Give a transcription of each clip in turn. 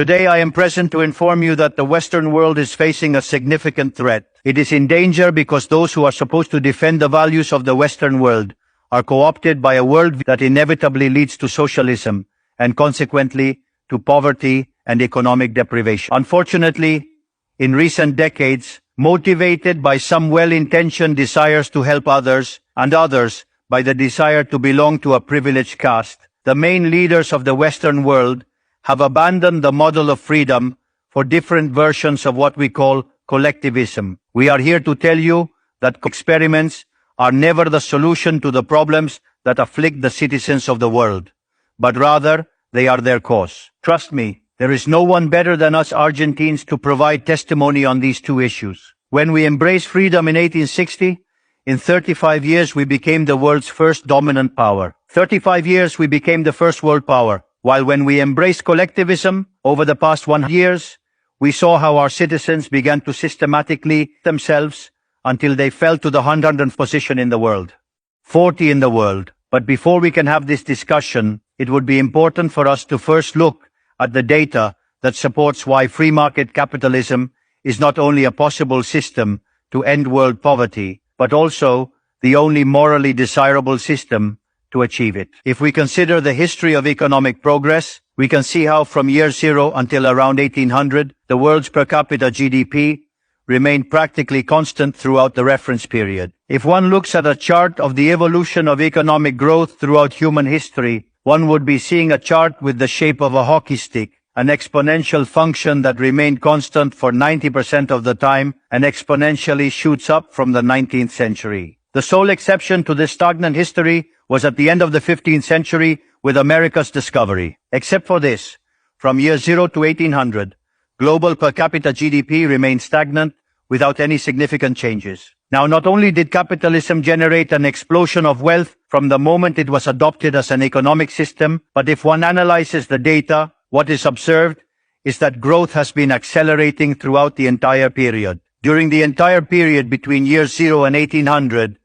Today I am present to inform you that the Western world is facing a significant threat. It is in danger because those who are supposed to defend the values of the Western world are co-opted by a world that inevitably leads to socialism and consequently to poverty and economic deprivation. Unfortunately, in recent decades, motivated by some well-intentioned desires to help others and others by the desire to belong to a privileged caste, the main leaders of the Western world have abandoned the model of freedom for different versions of what we call collectivism. We are here to tell you that experiments are never the solution to the problems that afflict the citizens of the world, but rather they are their cause. Trust me, there is no one better than us Argentines to provide testimony on these two issues. When we embraced freedom in 1860, in 35 years we became the world's first dominant power. 35 years we became the first world power. While when we embraced collectivism over the past 100 years, we saw how our citizens began to systematically themselves until they fell to the 100th position in the world. 40 in the world. But before we can have this discussion, it would be important for us to first look at the data that supports why free market capitalism is not only a possible system to end world poverty, but also the only morally desirable system to achieve it. If we consider the history of economic progress, we can see how from year zero until around 1800, the world's per capita GDP remained practically constant throughout the reference period. If one looks at a chart of the evolution of economic growth throughout human history, one would be seeing a chart with the shape of a hockey stick, an exponential function that remained constant for 90% of the time and exponentially shoots up from the 19th century. The sole exception to this stagnant history was at the end of the 15th century with America's discovery. Except for this, from year 0 to 1800, global per capita GDP remained stagnant without any significant changes. Now, not only did capitalism generate an explosion of wealth from the moment it was adopted as an economic system, but if one analyzes the data, what is observed is that growth has been accelerating throughout the entire period. During the entire period between year 0 and 1800,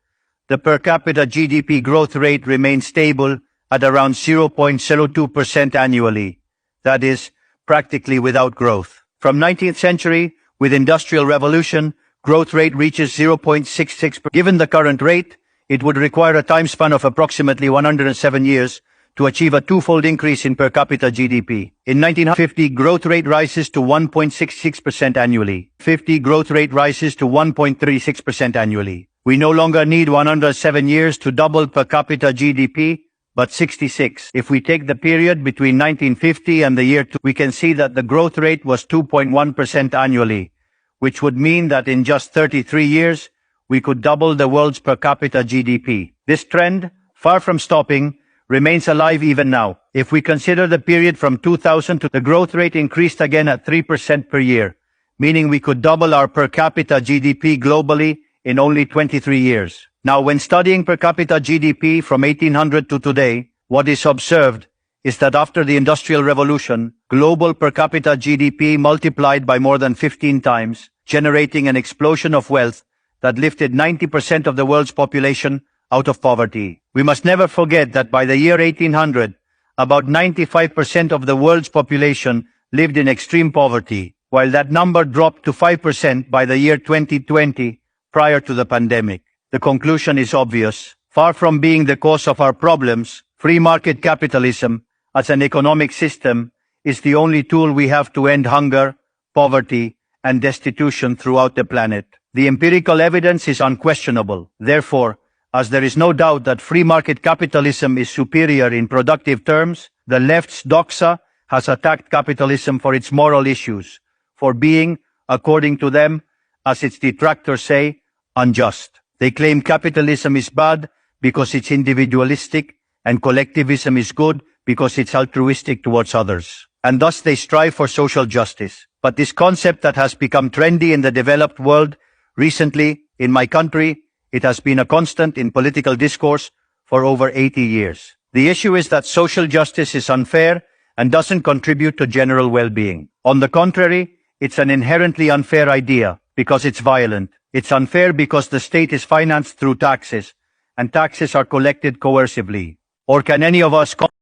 the per capita GDP growth rate remained stable at around 0.02% annually. That is, practically without growth. From 19th century, with Industrial Revolution, growth rate reaches 0.66%. Given the current rate, it would require a time span of approximately 107 years to achieve a twofold increase in per capita GDP. In 1950, growth rate rises to 1.66% annually. 50 growth rate rises to 1.36% annually. We no longer need 107 years to double per capita GDP, but 66. If we take the period between 1950 and the year 2000, we can see that the growth rate was 2.1% annually, which would mean that in just 33 years, we could double the world's per capita GDP. This trend, far from stopping, remains alive even now. If we consider the period from 2000 to the growth rate increased again at 3% per year, meaning we could double our per capita GDP globally in only 23 years. Now, when studying per capita GDP from 1800 to today, what is observed is that after the Industrial Revolution, global per capita GDP multiplied by more than 15 times, generating an explosion of wealth that lifted 90% of the world's population out of poverty. We must never forget that by the year 1800, about 95% of the world's population lived in extreme poverty, while that number dropped to 5% by the year 2020, prior to the pandemic. The conclusion is obvious. Far from being the cause of our problems, free market capitalism as an economic system is the only tool we have to end hunger, poverty, and destitution throughout the planet. The empirical evidence is unquestionable. Therefore, as there is no doubt that free market capitalism is superior in productive terms, the left's doxa has attacked capitalism for its moral issues, for being, according to them, as its detractors say, unjust. They claim capitalism is bad because it's individualistic and collectivism is good because it's altruistic towards others. And thus they strive for social justice. But this concept that has become trendy in the developed world recently, in my country, it has been a constant in political discourse for over 80 years. The issue is that social justice is unfair and doesn't contribute to general well-being. On the contrary, it's an inherently unfair idea because it's violent. It's unfair because the state is financed through taxes, and taxes are collected coercively. Or can any of us